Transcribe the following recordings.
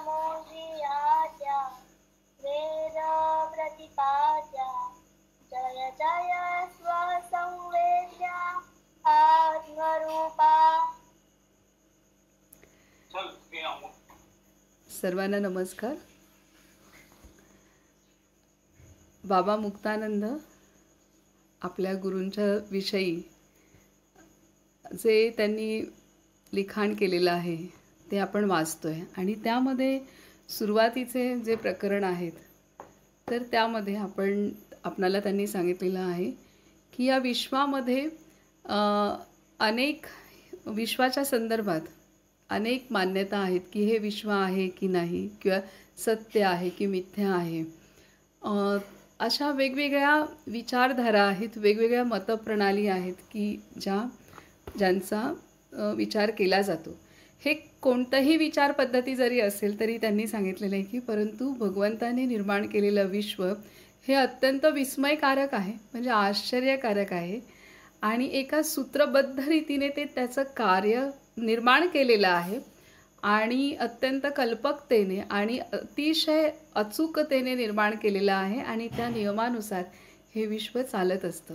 मोहियाच्या वेद प्रतिपाद्या जय जय स्वसंवेद्या आत्मरूपा। सर्वांना नमस्कार। बाबा मुक्तानंद आपल्या गुरूंच्या विषयी जे त्यांनी लिखाण केलेलं आहे ते आपण वाचतोय आणि त्यामध्ये सुरुवातीचे जे प्रकरण आहेत तर त्यामध्ये आपणाला त्यांनी सांगितलेलं आहे की या विश्वामध्ये अनेक विश्वाच्या संदर्भात अनेक मान्यता आहेत की हे विश्व आहे की नाही किंवा सत्य आहे की मिथ्या आहे। अशा वेगवेगळ्या विचारधारा आहेत, वेगवेगळ्या मतप्रणाली आहेत की ज्यांचा विचार केला जातो। हे कोणतंही विचार पद्धती जरी असेल तरी त्यांनी सांगितलेलं आहे की परंतु भगवंताने निर्माण केलेलं विश्व हे अत्यंत विस्मयकारक आहे, म्हणजे आश्चर्यकारक आहे आणि एका सूत्रबद्ध रीतीने ते त्याचं कार्य निर्माण केलेलं आहे आणि अत्यंत कल्पकतेने आणि अतिशय अचूकतेने निर्माण केलेलं आहे आणि त्या नियमानुसार हे विश्व चालत असतं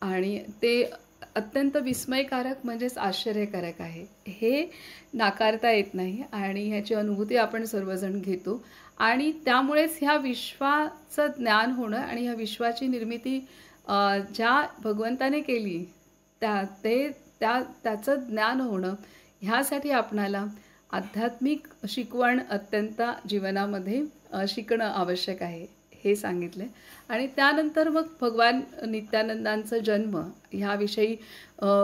आणि ते अत्यंत विस्मयकारक म्हणजेच आश्चर्यकारक आहे, हे नाकारता येत नाही आणि ह्याची अनुभूती आपण सर्वजण घेतो आणि त्यामुळेच ह्या विश्वाचं ज्ञान होणं आणि ह्या विश्वाची निर्मिती ज्या भगवंताने केली त्याचं ज्ञान होणं ह्यासाठी आपणाला आध्यात्मिक शिकवण अत्यंत जीवनामध्ये शिकणं आवश्यक आहे हे सांगितलं। आणि त्यानंतर मग भगवान नित्यानंदांचा जन्म ह्याविषयी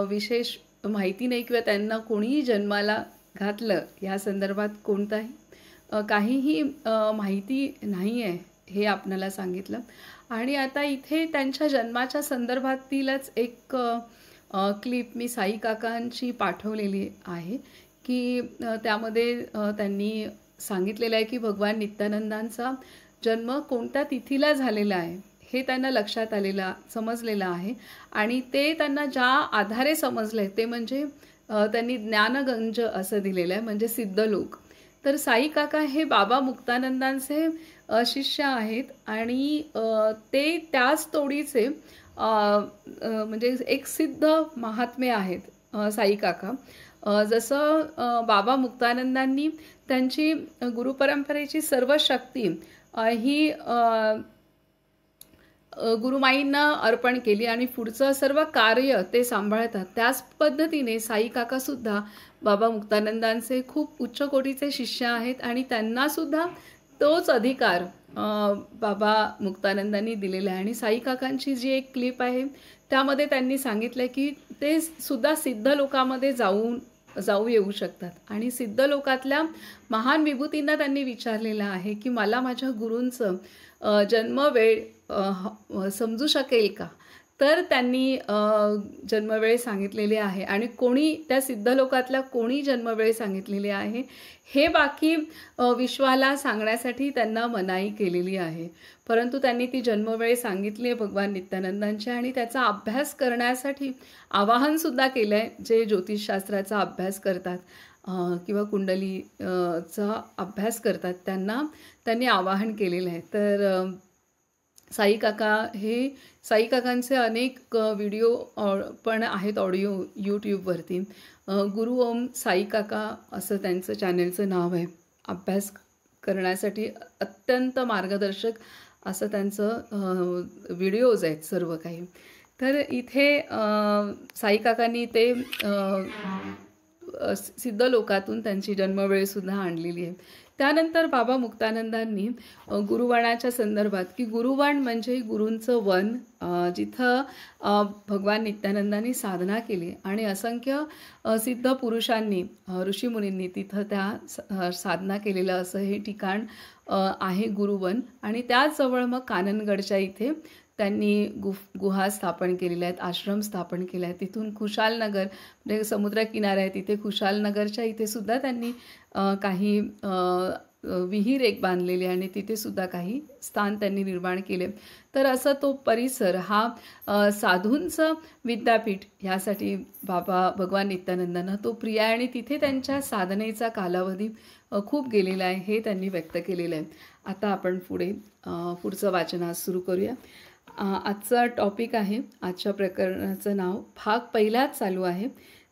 विशेष माहिती नाही किंवा त्यांना कोणीही जन्माला घातलं ह्या संदर्भात काहीही माहिती नाही आहे हे आपणाला सांगितलं। आणि आता इथे त्यांच्या जन्माच्या संदर्भातीलच एक क्लिप मी साई काकांची पाठवलेली आहे की त्यामध्ये त्यांनी सांगितलेलं आहे की भगवान नित्यानंदांचा जन्म कोणत्या तिथीला झालेला आहे हे त्यांना लक्षात समजलेलं आहे आणि ते त्यांना ज्या आधारे समजलं आहे ते म्हणजे त्यांनी ज्ञानगंज असं दिलेलं आहे, म्हणजे सिद्धलोक। तर साई काका हे बाबा मुक्तानंदांचे शिष्य आहेत आणि ते त्याच तोडीचे म्हणजे एक सिद्ध महात्मे आहेत साई काका। जसं बाबा मुक्तानंदांनी त्यांची गुरुपरंपरेची सर्व शक्ती ही गुरुमाईंना अर्पण केली आणि पुढचं सर्व कार्य ते सांभाळतात, त्याच पद्धतीने साई काकासुद्धा बाबा मुक्तानंदांचे खूप उच्च कोटीचे शिष्य आहेत आणि त्यांनासुद्धा तोच अधिकार बाबा मुक्तानंदांनी दिलेला आहे। आणि साई काकांची जी एक क्लिप आहे त्यामध्ये त्यांनी सांगितलं की ते सुद्धा सिद्ध लोकामध्ये जाऊ येऊ शकतात आणि सिद्ध लोकातल्या महान विभूतींना त्यांनी विचारलेलं आहे की मला माझ्या गुरूंचं जन्मवेळ समजू शकेल का, तर त्यांनी जन्मवेळ सांगितलेले आहे आणि कोणी त्या सिद्ध लोकातल्या कोणी जन्मवेळ सांगितलेले आहे हे बाकी विश्वाला सांगण्यासाठी त्यांना मनाई केलेली आहे, परंतु त्यांनी ती जन्मवेळ सांगितली आहे भगवान नित्यानंदांची आणि त्याचा अभ्यास करण्यासाठी आवाहनसुद्धा केलं आहे। जे ज्योतिषशास्त्राचा अभ्यास करतात किंवा कुंडलीचा अभ्यास करतात त्यांनी आवाहन केलेलं आहे। तर साई काकांचे अनेक व्हिडिओ पण आहेत ऑडिओ यूट्यूबवरती। गुरु ओम साई काका असं त्यांचं चॅनलचं नाव आहे। अभ्यास करण्यासाठी अत्यंत मार्गदर्शक असं त्यांचं व्हिडिओज आहेत सर्व काही। तर इथे साई काकांनी ते सिद्ध लोकातून त्यांची जन्मवेळसुद्धा आणलेली आहे। त्यानंतर बाबा मुक्तानंदांनी गुरुवनाच्या संदर्भात की गुरुवन म्हणजे गुरूंचं वन, जिथं भगवान नित्यानंदांनी साधना केली आणि असंख्य सिद्ध पुरुषांनी ऋषीमुनींनी तिथं त्या साधना केलेलं असं हे ठिकाण आहे गुरुवन। आणि त्याचजवळ मग काननगडच्या इथे त्यांनी गुहा स्थापन केलेल्या आहेत, आश्रम स्थापन केले आहेत। तिथून खुशालनगर म्हणजे समुद्रकिनारा आहे तिथे खुशालनगरच्या इथे सुद्धा त्यांनी काही विहीर एक बांधलेली आहे आणि तिथे सुद्धा काही स्थान त्यांनी निर्माण केले. तर असं तो परिसर हा साधूंचं विद्यापीठ ह्यासाठी बाबा भगवान नित्यानंदांना तो प्रिय आहे आणि तिथे त्यांच्या साधनेचा कालावधी खूप गेलेला आहे हे त्यांनी व्यक्त केलेलं आहे. आता आपण पुढचं वाचनास सुरू करूया. आजचा टॉपिक आहे, आजच्या प्रकरणाचं नाव भाग पहिलाच चालू आहे.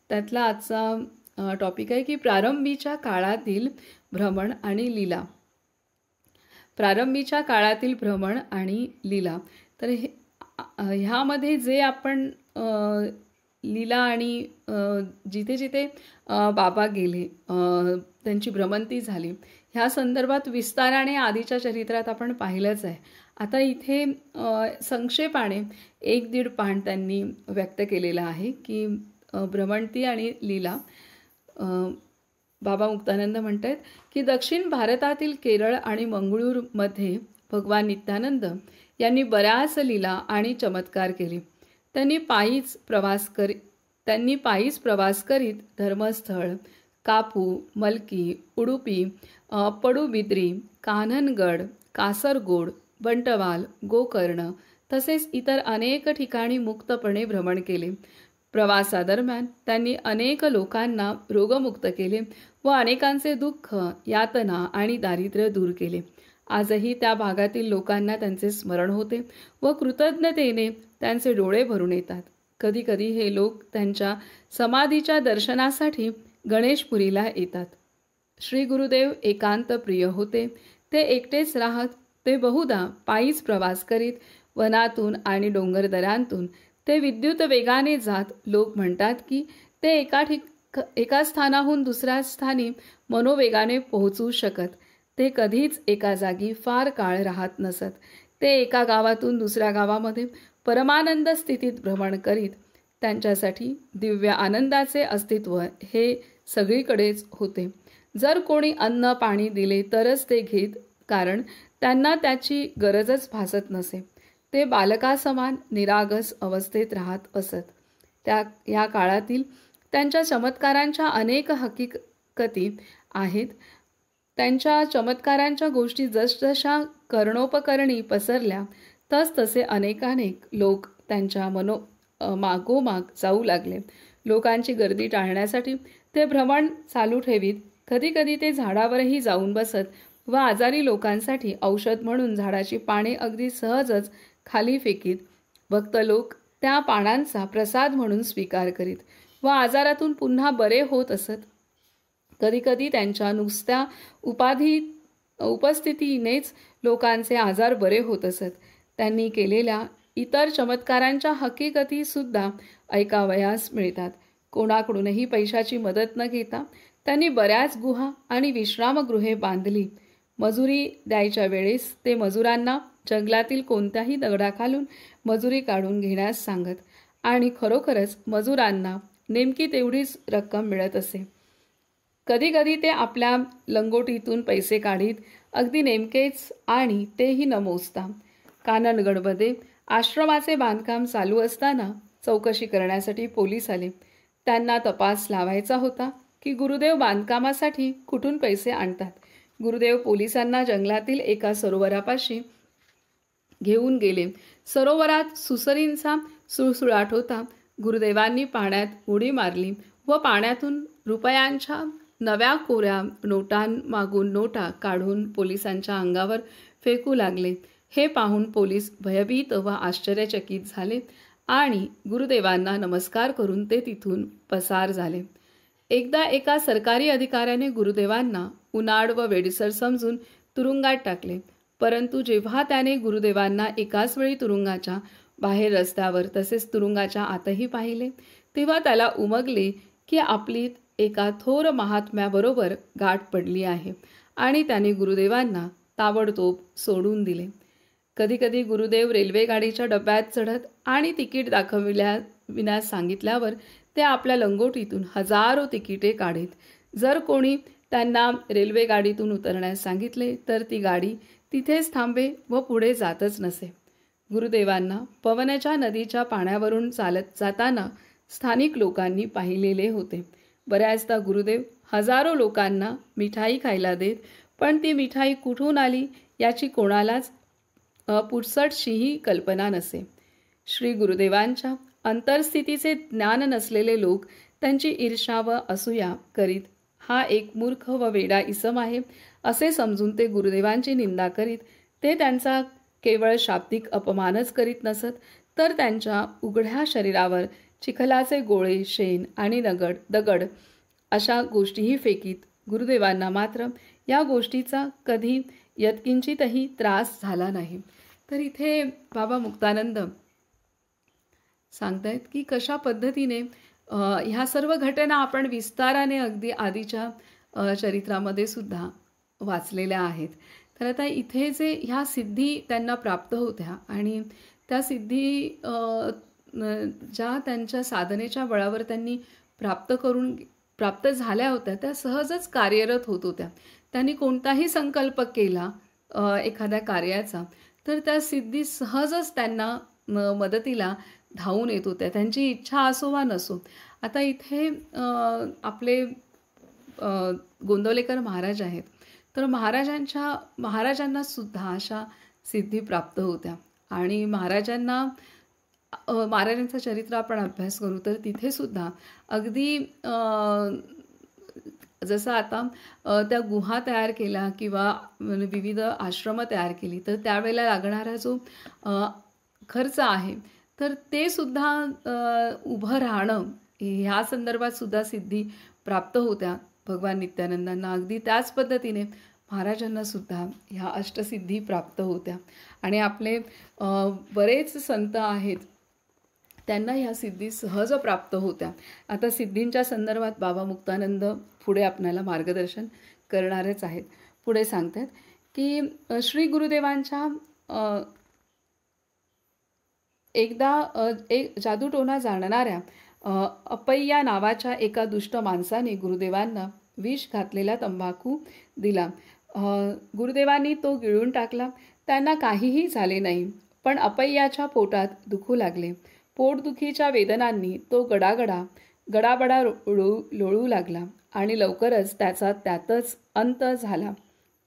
त्यातला आजचा टॉपिक आहे की प्रारंभीच्या काळातील भ्रमण आणि लीला. प्रारंभीच्या काळातील भ्रमण आणि लीला. तर ह्यामध्ये जे आपण लीला आणि जिथे जिथे बाबा गेले, त्यांची भ्रमंती झाली, ह्या संदर्भात विस्ताराने आधीच्या चरित्रात आपण पाहिलंच आहे. आता इथे संक्षेपाने 1-1.5 पान त्यांनी व्यक्त केलेला आहे की भ्रमंती आणि लीला. बाबा मुक्तानंद म्हणतात की दक्षिण भारतातील केरळ आणि मंगळूरमध्ये भगवान नित्यानंद यांनी बऱ्याच लीला आणि चमत्कार केले. त्यांनी पायीच प्रवास करीत धर्मस्थळ, कापू, मलकी, उडुपी, पडुबिद्री, कान्हनगड, कासरगोड, बंटवाल, गोकर्ण तसेच इतर अनेक ठिकाणी मुक्तपणे भ्रमण केले. प्रवासादरम्यान त्यांनी अनेक लोकांना रोगमुक्त केले व अनेकांचे दुःख, यातना आणि दारिद्र्य दूर केले. आजही त्या भागातील लोकांना त्यांचे स्मरण होते व कृतज्ञतेने त्यांचे डोळे भरून येतात. कधीकधी हे लोक त्यांच्या समाधीच्या दर्शनासाठी गणेशपुरीला येतात. श्री गुरुदेव एकांत प्रिय होते. ते एकटेच राहत. ते बहुधा पायीच प्रवास करीत वनातून आणि डोंगरदऱ्यांतून ते विद्युत वेगाने जात. लोक म्हणतात की ते एका स्थानाहून दुसऱ्या स्थानी मनोवेगाने पोहोचू शकत. ते कधीच एका जागी फार काळ राहत नसत. ते एका गावातून दुसऱ्या गावामध्ये परमानंद स्थितीत भ्रमण करीत. त्यांच्यासाठी दिव्य आनंदाचे अस्तित्व हे सगळीकडेच होते. जर कोणी अन्न पाणी दिले तरच ते घेत, कारण त्यांना त्याची गरजच भासत नसे. ते बालकासमान निरागस अवस्थेत राहत असत. या काळातील त्यांच्या चमत्कारांच्या अनेक हकीकती आहेत. त्यांच्या चमत्कारांच्या गोष्टी जसजशा कर्णोपकरणी पसरल्या तसतसे अनेकानेक लोक त्यांच्या मागोमाग जाऊ लागले. लोकांची गर्दी टाळण्यासाठी ते भ्रमण चालू ठेवीत. कधीकधी ते झाडावरही जाऊन बसत व आजारी लोकांसाठी औषध म्हणून झाडाची पाने अगदी सहजच खाली फेकीत. भक्त लोक त्या पानांचा प्रसाद म्हणून स्वीकार करीत व आजारातून पुन्हा बरे होत असत. कधीकधी त्यांच्या नुसत्या उपस्थितीनेच लोकांचे आजार बरे होत असत. त्यांनी केलेल्या इतर चमत्कारांच्या हकीकती सुद्धा ऐकावयास मिळतात. कोणाकडूनही पैशाची मदत न घेता त्यांनी बऱ्याच गुहा आणि विश्रामगृहे बांधली. मजुरी द्यायच्या वेळेस ते मजुरांना जंगलातील कोणत्याही दगडाखालून मजुरी काढून घेण्यास सांगत आणि खरोखरच मजुरांना नेमकी तेवढीच रक्कम मिळत असे. कधीकधी ते आपल्या लंगोटीतून पैसे काढीत, अगदी नेमकेच, आणि तेही न मोजता. काननगडमध्ये आश्रमाचे बांधकाम चालू असताना चौकशी करण्यासाठी पोलीस आले. त्यांना तपास लावायचा होता की गुरुदेव बांधकामासाठी कुठून पैसे आणतात. गुरुदेव पोलिसांना जंगलातील एका सरोवरापाशी घेऊन गेले. सरोवरात सुसरींचा सुळसुळाट होता. गुरुदेवांनी पाण्यात उडी मारली व पाण्यातून रुपयांच्या नव्या कोऱ्या नोटांमागून नोटा काढून पोलिसांच्या अंगावर फेकू लागले. हे पाहून पोलीस भयभीत व आश्चर्यचकित झाले आणि गुरुदेवांना नमस्कार करून ते तिथून पसार झाले. एकदा एका सरकारी अधिकाऱ्याने गुरुदेवांना उनाड व वेडसर समजून तुरुंगात टाकले. परंतु जेव्हा त्याने गुरुदेवांना एकाच वेळी तुरुंगाच्या बाहेर रस्त्यावर तसेच तुरुंगाच्या आतही पाहिले, तेव्हा त्याला उमगले की आपली एका थोर महात्म्याबरोबर गाठ पडली आहे आणि त्याने गुरुदेवांना ताबडतोब सोडून दिले. कधीकधी गुरुदेव रेल्वेगाडीच्या डब्यात चढत आणि तिकीट दाखविण्यास सांगितल्यावर ते आपल्या लंगोटीतून हजारो तिकिटे काढीत. जर कोणी त्यांना रेल्वेगाडीतून उतरण्यास सांगितले तर ती गाडी तिथेच थांबे व पुढे जातच नसे. गुरुदेवांना पवनाच्या नदीच्या पाण्यावरून चालत जाताना स्थानिक लोकांनी पाहिलेले होते. बऱ्याचदा गुरुदेव हजारो लोकांना मिठाई खायला देत पण ती मिठाई कुठून आली याची कोणालाच पुसटशीही कल्पना नसे. श्री गुरुदेवांच्या अंतर्स्थितीचे ज्ञान नसलेले लोक त्यांची ईर्ष्या व असूया करीत हा एक मूर्ख व वेडा इसम आहे असे समजून ते गुरुदेवांची निंदा करीत ते त्यांचा केवळ शाब्दिक अपमानच करीत नसत, तर त्यांच्या उघड्या शरीरावर चिखलाचे गोळे, शेण आणि दगड अशा गोष्टीही फेकीत. गुरुदेवांना मात्र या गोष्टीचा कधी यत्किंचितही त्रास झाला नाही. तर इथे बाबा मुक्तानंद सांगतायत की कशा पद्धतीने ह्या सर्व घटना आपण विस्ताराने अगदी आधीच्या चरित्रामध्ये सुद्धा वाचलेल्या आहेत. तर आता इथे जे ह्या सिद्धी त्यांना प्राप्त होत्या आणि त्या सिद्धी ज्या त्यांच्या साधनेच्या बळावर त्यांनी प्राप्त झाल्या होत्या त्या सहजच कार्यरत होत होत्या. त्यांनी कोणताही संकल्प केला एखाद्या कार्याचा तर त्या सिद्धी सहजच त्यांना मदतीला धावून येत होत्या, त्यांची इच्छा असो वा नसो. आता इथे आपले गोंदवलेकर महाराज आहेत, तर महाराजांना सुद्धा अशा सिद्धी प्राप्त होत्या आणि महाराजांचं चरित्र आपण अभ्यास करू तर तिथे सुद्धा अगदी जसं आता त्या गुहा तयार केल्या किंवा विविध आश्रमं तयार केली तर त्यावेळेला लागणारा जो खर्च आहे तर ते सुद्धा उभं राहणं ह्या संदर्भात सुद्धा सिद्धी प्राप्त होत्या भगवान नित्यानंदांना. अगदी त्याच पद्धतीने महाराजांना सुद्धा ह्या अष्टसिद्धी प्राप्त होत्या आणि आपले बरेच संत आहेत त्यांना ह्या सिद्धी सहज प्राप्त होत्या. आता सिद्धींच्या संदर्भात बाबा मुक्तानंद पुढे आपल्याला मार्गदर्शन करणारच आहेत. पुढे सांगतात की श्री गुरुदेवांच्या एकदा एक जादूटोणा जाणणाऱ्या अपय्या नावाच्या एका दुष्ट माणसाने गुरुदेवांना विष घातलेला तंबाखू दिला. गुरुदेवांनी तो गिळून टाकला. त्यांना काहीही झाले नाही, पण अपय्याच्या पोटात दुखू लागले. पोटदुखीच्या वेदनांनी तो गडाबडा लोळू लागला आणि लवकरच त्याचा त्यातच अंत झाला.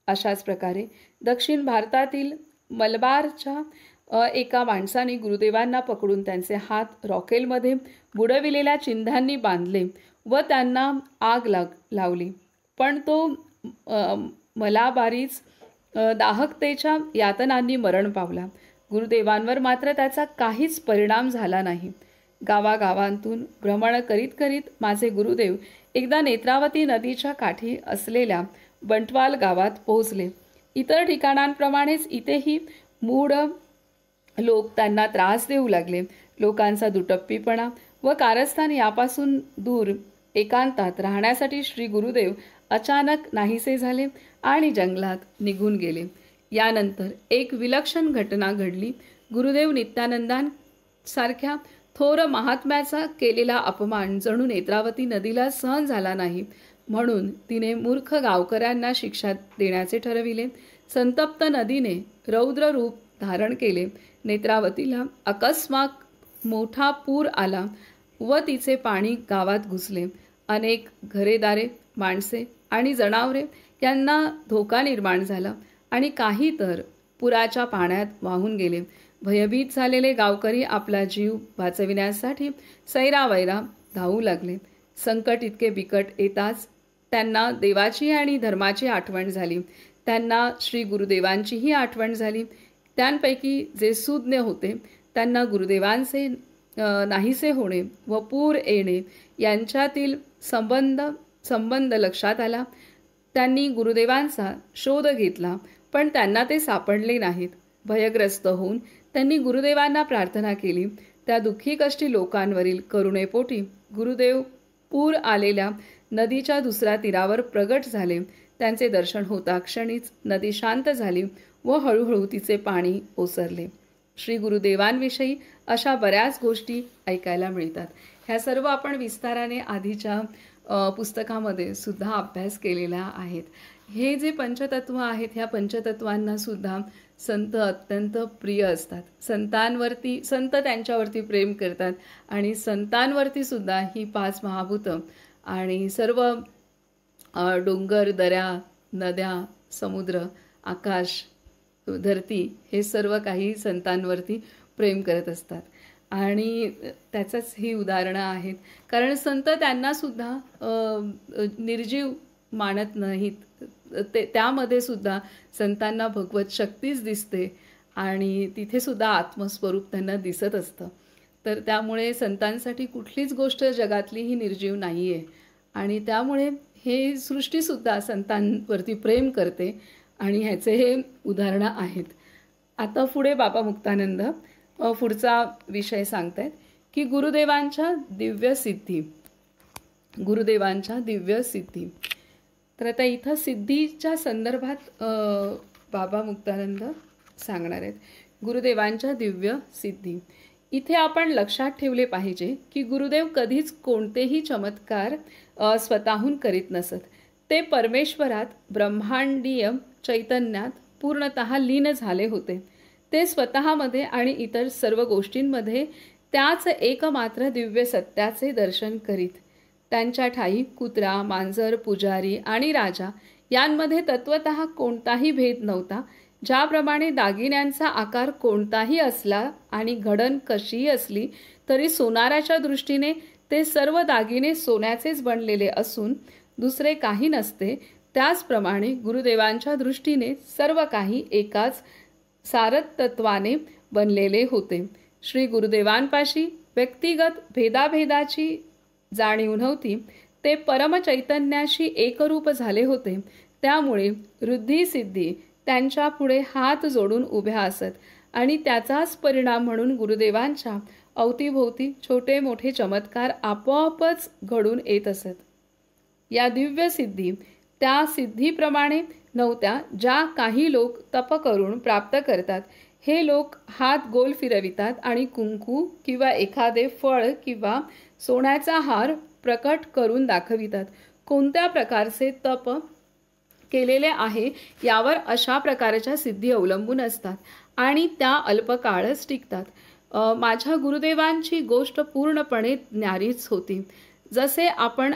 अशाच प्रकारे दक्षिण भारतातील मलबारच्या एका माणसाने गुरुदेवांना पकडून त्यांचे हात रॉकेलमध्ये बुडविलेल्या चिंध्यांनी बांधले व त्यांना आग लावली. पण तो मलाबारीच दाहकतेच्या यातनांनी मरण पावला. गुरुदेवांवर मात्र त्याचा काहीच परिणाम झाला नाही. गावागावांतून भ्रमण करीत करीत माझे गुरुदेव एकदा नेत्रावती नदीच्या काठी असलेल्या बंटवाल गावात पोहोचले. इतर ठिकाणांप्रमाणेच इथेही मूढ लोक त्यांना त्रास देऊ लागले. लोकांचा दुटप्पीपणा व कारस्थान यापासून दूर एकांतात राहण्यासाठी श्री गुरुदेव अचानक नाहीसे झाले आणि जंगलात निघून गेले. यानंतर एक विलक्षण घटना घडली. गुरुदेव नित्यानंदांसारख्या थोर महात्म्याचा केलेला अपमान जणू नेत्रावती नदीला सहन झाला नाही, म्हणून तिने मूर्ख गावकऱ्यांना शिक्षा देण्याचे ठरविले. संतप्त नदीने रौद्र रूप धारण केले. नेत्रावतीला अकस्मात मोठा पूर आला व तिचे पाणी गावात घुसले. अनेक घरेदारे, माणसे आणि जनावरे यांना धोका निर्माण झाला आणि काही तर पुराच्या पाण्यात वाहून गेले. भयभीत झालेले गावकरी आपला जीव वाचविण्यासाठी सैरावैरा धावू लागले. संकट इतके बिकट येताच त्यांना देवाची आणि धर्माची आठवण झाली. त्यांना श्री गुरुदेवांचीही आठवण झाली. त्यांपैकी जे सुज्ञ होते त्यांना गुरुदेवांचे नाहीसे होणे व पूर येणे यांच्यातील संबंध लक्षात आला. त्यांनी गुरुदेवांचा शोध घेतला, पण त्यांना ते सापडले नाहीत. भयग्रस्त होऊन त्यांनी गुरुदेवांना प्रार्थना केली. त्या दुःखी कष्टी लोकांवरील करुणेपोटी गुरुदेव पूर आलेल्या नदीच्या दुसऱ्या तीरावर प्रगट झाले. त्यांचे दर्शन होता क्षणीच नदी शांत झाली व हळूहळू तिचे पाणी ओसरले. श्री गुरुदेवांविषयी अशा बऱ्याच गोष्टी ऐकायला मिळतात. ह्या सर्व आपण विस्ताराने आधीच्या पुस्तकामध्ये सुद्धा अभ्यास केलेला आहेत. हे जे पंचतत्व आहेत ह्या पंचतत्वांना सुद्धा संत अत्यंत प्रिय असतात. संत त्यांच्यावरती प्रेम करतात आणि संतांवरती सुद्धा ही 5 महाभूतं आणि सर्व डोंगर, दऱ्या, नद्या समुद्र, आकाश, धरती हे सर्व काही संतांवरती प्रेम करत असतात. आणि त्याचंच ही उदाहरणं आहेत. कारण संत त्यांनासुद्धा निर्जीव मानत नाहीत. त्यामध्ये सुद्धा संतांना भगवत शक्तीच दिसते आणि तिथेसुद्धा आत्मस्वरूप त्यांना दिसत असतं. तर त्यामुळे संतांसाठी कुठलीच गोष्ट जगातली ही निर्जीव नाही आहे. आणि त्यामुळे हे सृष्टीसुद्धा संतांवरती प्रेम करते आणि ह्याचे हे उदाहरणं आहेत. आता पुढे बाबा मुक्तानंद पुढचा विषय सांगतायत की गुरुदेवांच्या दिव्य सिद्धी. गुरुदेवांच्या दिव्य सिद्धी. तर आता इथं सिद्धीच्या संदर्भात बाबा मुक्तानंद सांगणार आहेत. गुरुदेवांच्या दिव्य सिद्धी. इथे आपण लक्षात ठेवले पाहिजे की गुरुदेव कधीच कोणतेही चमत्कार स्वतःहून करीत नसत. ते परमेश्वरात ब्रह्मांडीय चैतन्यात पूर्णतः लीन झाले होते. ते स्वतःमध्ये आणि इतर सर्व गोष्टींमध्ये त्याच एकमात्र दिव्य सत्याचे दर्शन करीत. त्यांच्या ठाई कुत्रा, मांजर, पुजारी आणि राजा यांमध्ये तत्वतः कोणताही भेद नव्हता. ज्याप्रमाणे दागिन्यांचा आकार कोणताही असला आणि घडण कशीही असली तरी सोनाराच्या दृष्टीने ते सर्व दागिने सोन्याचेच बनलेले असून दुसरे काही नसते, त्याचप्रमाणे गुरुदेवांच्या दृष्टीने सर्व काही एकाच सारतत्वाने बनलेले होते. श्री गुरुदेवांपाशी व्यक्तिगत भेदाभेदाची जाणीव नव्हती. ते परमचैतन्याशी एकरूप झाले होते. त्यामुळे वृद्धी सिद्धी त्यांच्या पुढे हात जोडून उभ्या असत आणि त्याचाच परिणाम म्हणून गुरुदेवांच्या अवतीभोवती छोटे मोठे चमत्कार आपोआपच घडून येत असत. या दिव्य सिद्धी त्या सिद्धीप्रमाणे नव्हत्या ज्या काही लोक तप करून प्राप्त करतात. हे लोक हात गोल फिरवितात आणि कुंकू किंवा एखादे फळ किंवा सोन्याचा हार प्रकट करून दाखवितात. कोणत्या प्रकारचे तप केलेले आहे यावर अशा प्रकारच्या सिद्धी अवलंबून असतात आणि त्या अल्पकाळच टिकतात. माझ्या गुरुदेवांची गोष्ट पूर्णपणे न्यारीच होती. जसे आपण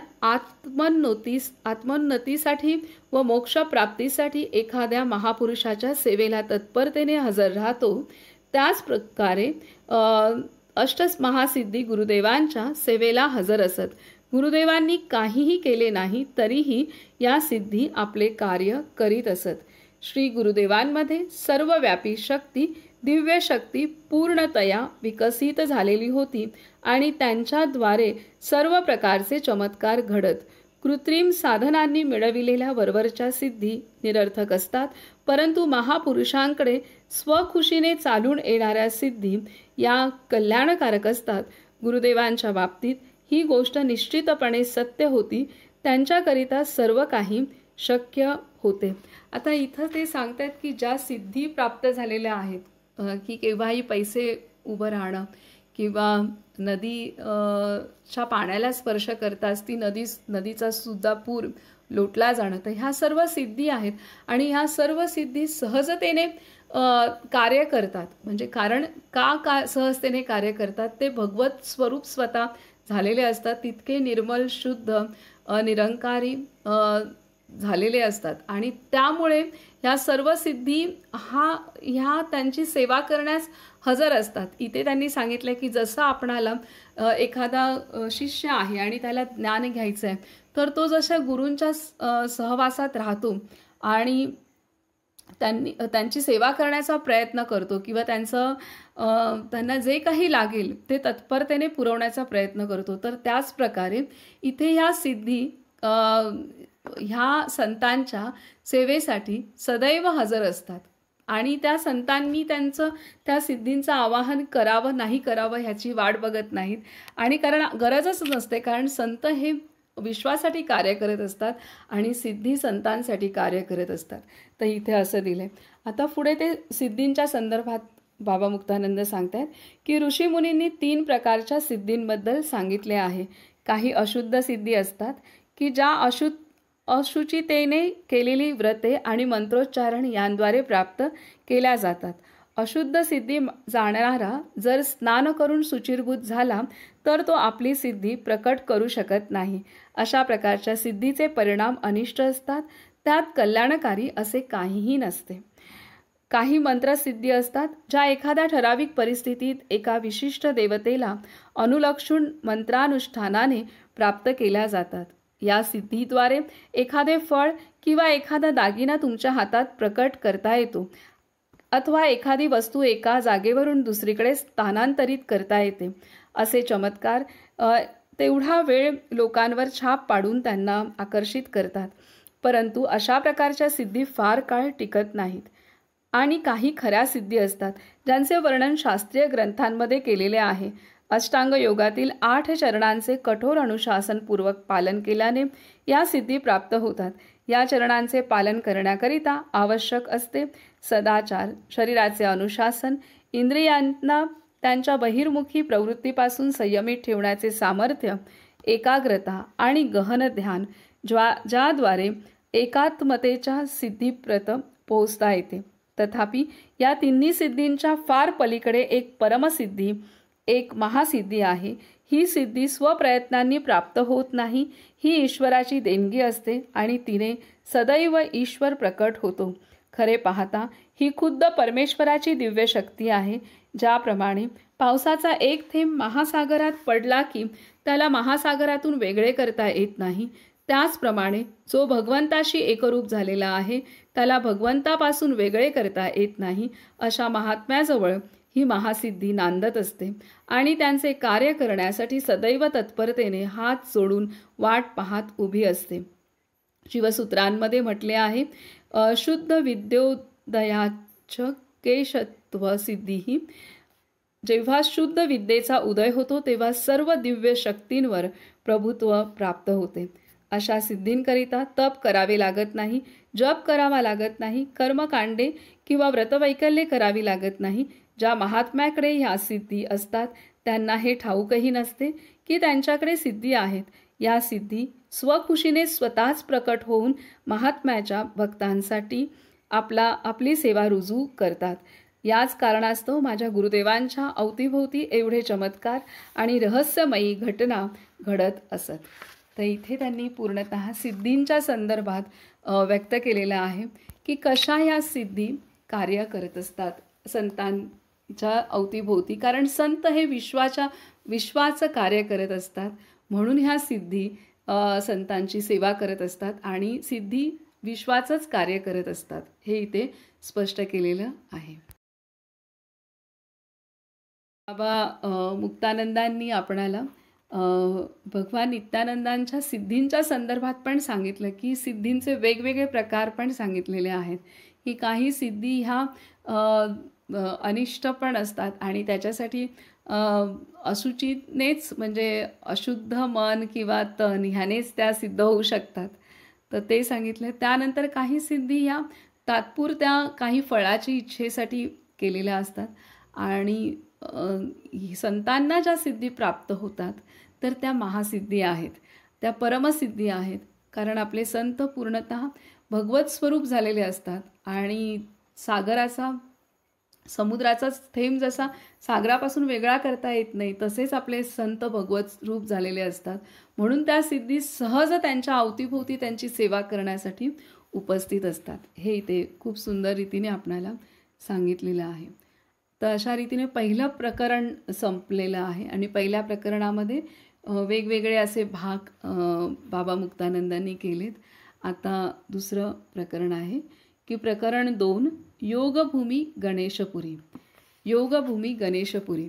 आत्मोन्नतीसाठी व मोक्षप्राप्तीसाठी एखाद्या महापुरुषाच्या सेवेला तत्परतेने हजर राहतो, त्याच प्रकारे अष्टमहासिद्धी गुरुदेवांच्या सेवेला हजर असत. गुरुदेवांनी काहीही केले नाही तरीही या सिद्धी आपले कार्य करीत असत. श्री गुरुदेवांमध्ये सर्वव्यापी शक्ती, दिव्य शक्ती पूर्णतया विकसित झालेली होती आणि त्यांच्याद्वारे सर्व प्रकारचे चमत्कार घडत. कृत्रिम साधनांनी मिळविलेल्या वरवरच्या सिद्धी निरर्थक असतात, परंतु महापुरुषांकडे स्वखुशीने चालून येणाऱ्या सिद्धी या कल्याणकारक असतात. गुरुदेवांच्या बाबतीत ही गोष्ट निश्चितपणे सत्य होती. त्यांच्याकरिता सर्व काही शक्य होते. आता इथं ते सांगतात की ज्या सिद्धी प्राप्त झालेल्या आहेत, की केव्हाही पैसे उभं राहणं किंवा नदीच्या पाण्याला स्पर्श करताच ती नदीचा सुद्धा पूर लोटला जाणं, तर ह्या सर्व सिद्धी आहेत आणि ह्या सर्व सिद्धी सहजतेने कार्य करतात. म्हणजे कारण का सहजतेने कार्य करतात, ते भगवत स्वरूप स्वतः झालेले असतात. तितके निर्मल, शुद्ध, निरंकारी झालेले असतात आणि त्यामुळे ह्या सर्व सिद्धी ह्या त्यांची सेवा करण्यास हजर असतात. इथे त्यांनी सांगितलं की जसं आपणाला एखादा शिष्य आहे आणि त्याला ज्ञान घ्यायचं आहे, तर तो जशा गुरूंच्या सहवासात राहतो आणि त्यांची सेवा करण्याचा प्रयत्न करतो किंवा त्यांना जे काही लागेल ते तत्परतेने पुरवण्याचा प्रयत्न करतो, तर त्याच प्रकारे इथे ह्या सिद्धी ह्या संतांच्या सेवेसाठी सदैव हजर असतात आणि त्या संतांनी त्या सिद्धींचं आवाहन करावं नाही करावं ह्याची वाट बघत नाहीत. आणि कारण गरजच नसते, कारण संत हे विश्वासाठी कार्य करत असतात आणि सिद्धी संतांसाठी कार्य करत असतात. तर इथे असं दिलंय. आता पुढे ते सिद्धींच्या संदर्भात बाबा मुक्तानंद सांगतात की ऋषीमुनींनी 3 प्रकारच्या सिद्धींबद्दल सांगितले आहे. काही अशुद्ध सिद्धी असतात की ज्या अशुचितेने केलेली व्रते आणि मंत्रोच्चारण यांद्वारे प्राप्त केल्या जातात. अशुद्ध सिद्धी जाणणारा जर स्नान करून शुचिर्भूत झाला तर तो आपली सिद्धी प्रकट करू शकत नाही. अशा प्रकारच्या सिद्धीचे परिणाम अनिष्ट असतात. त्यात कल्याणकारी असे काहीही नसते. काही मंत्रसिद्धी असतात ज्या एखाद्या ठराविक परिस्थितीत एका विशिष्ट देवतेला अनुलक्षून मंत्रानुष्ठानाने प्राप्त केल्या जातात. या सिद्धीद्वारे एखादे फळ किंवा एखादा दागिना तुमच्या हातात प्रकट करता येतो अथवा एखादी वस्तू एका जागेवरून दुसरीकडे स्थानांतरित करता येते. असे चमत्कार तेवढा वेळ लोकांवर छाप पाडून त्यांना आकर्षित करतात. परंतु अशा प्रकारच्या सिद्धी फार काळ टिकत नाहीत. आणि काही खऱ्या सिद्धी असतात ज्यांचे वर्णन शास्त्रीय ग्रंथांमध्ये केलेले आहे. अष्टांग योगातील 8 चरणांचे कठोर अनुशासनपूर्वक पालन केल्याने या सिद्धी प्राप्त होतात. या चरणांचे पालन करण्याकरिता आवश्यक असते सदाचार, शरीराचे अनुशासन, इंद्रियांना त्यांच्या बहिर्मुखी प्रवृत्तीपासून संयमित ठेवण्याचे सामर्थ्य, एकाग्रता आणि गहन ध्यान, ज्याद्वारे एकात्मतेच्या सिद्धीप्रत पोहोचता येते. तथापि या तिन्ही सिद्धींच्या फार पलीकडे एक परमसिद्धी, एक महासिद्धी आहे. ही सिद्धी स्वप्रयत्नांनी प्राप्त होत नाही. ही ईश्वराची देणगी असते आणि तिने सदैव ईश्वर प्रकट होतो. खरे पाहता ही खुद्द परमेश्वराची दिव्य शक्ती आहे. ज्याप्रमाणे पावसाचा एक थेंब महासागरात पडला की त्याला महासागरातून वेगळे करता येत नाही, त्याचप्रमाणे जो भगवंताशी एकरूप झालेला आहे त्याला भगवंतापासून वेगळे करता येत नाही. अशा महात्म्याजवळ ही महासिद्धी नांदत असते आणि त्यांचे कार्य करण्यासाठी सदैव तत्परतेने हात जोडून वाट पाहत उभी असते. शिवसूत्रांमध्ये म्हटले आहे, शुद्ध विद्योदयाच केशत्व सिद्धीही. जेव्हा शुद्ध विद्येचा उदय होतो तेव्हा सर्व दिव्य शक्तींवर प्रभुत्व प्राप्त होते. अशा सिद्धींकरिता तप करावे लागत नाही, जप करावा लागत नाही, कर्मकांडे किंवा व्रतवैकल्ये करावी लागत नाही. ज्या महात्म्याकडे ह्या सिद्धी असतात त्यांना हे ठाऊकही नसते की त्यांच्याकडे सिद्धी आहेत. या सिद्धी स्वखुशीने स्वतःच प्रकट होऊन महात्म्याच्या भक्तांसाठी आपली सेवा रुजू करतात. याच कारणास्तव माझ्या गुरुदेवांच्या अवतीभोवती एवढे चमत्कार आणि रहस्यमयी घटना घडत असत. तर इथे त्यांनी पूर्णतः सिद्धींच्या संदर्भात व्यक्त केलेलं आहे की कशा ह्या सिद्धी कार्य करत असतात संतांच्या अवतीभोवती. कारण संत हे विश्वाचं कार्य करत असतात, म्हणून ह्या सिद्धी संतांची सेवा करत असतात आणि सिद्धी विश्वाचंच कार्य करत असतात, हे इथे स्पष्ट केलेलं आहे. बाबा मुक्तानंदांनी आपणाला भगवान नित्यानंदांच्या सिद्धींच्या संदर्भात पण सांगितलं की सिद्धींचे वेगवेगळे प्रकार पण सांगितलेले आहेत. की काही सिद्धी ह्या अनिष्ट पण असतात आणि त्याच्यासाठी अशुचीनेच म्हणजे अशुद्ध मन किंवा तन ह्यानेच त्या सिद्ध होऊ शकतात. तर ते सांगितलं. त्यानंतर काही सिद्धी ह्या तात्पुरत्या काही फळाची इच्छेसाठी केलेल्या असतात आणि संतांना ज्या सिद्धी प्राप्त होतात तर त्या महासिद्धी आहेत, त्या परमसिद्धी आहेत. कारण आपले संत पूर्णतः भगवत स्वरूप झालेले असतात आणि समुद्राचा थेंब जसा सागरापासून वेगळा करता येत नाही तसेच आपले संत भगवत रूप झालेले असतात. म्हणून त्या सिद्धी सहज त्यांच्या अवतीभोवती त्यांची सेवा करण्यासाठी उपस्थित असतात. हे इथे खूप सुंदर रीतीने आपणाला सांगितलेलं आहे. तर अशा रीतीने पहिलं प्रकरण संपलेलं आहे आणि पहिल्या प्रकरणामध्ये वेगवेगळे असे भाग बाबा मुक्तानंदांनी केलेत. आता दुसरं प्रकरण आहे की प्रकरण 2 योगभूमी गणेशपुरी. योगभूमी गणेशपुरी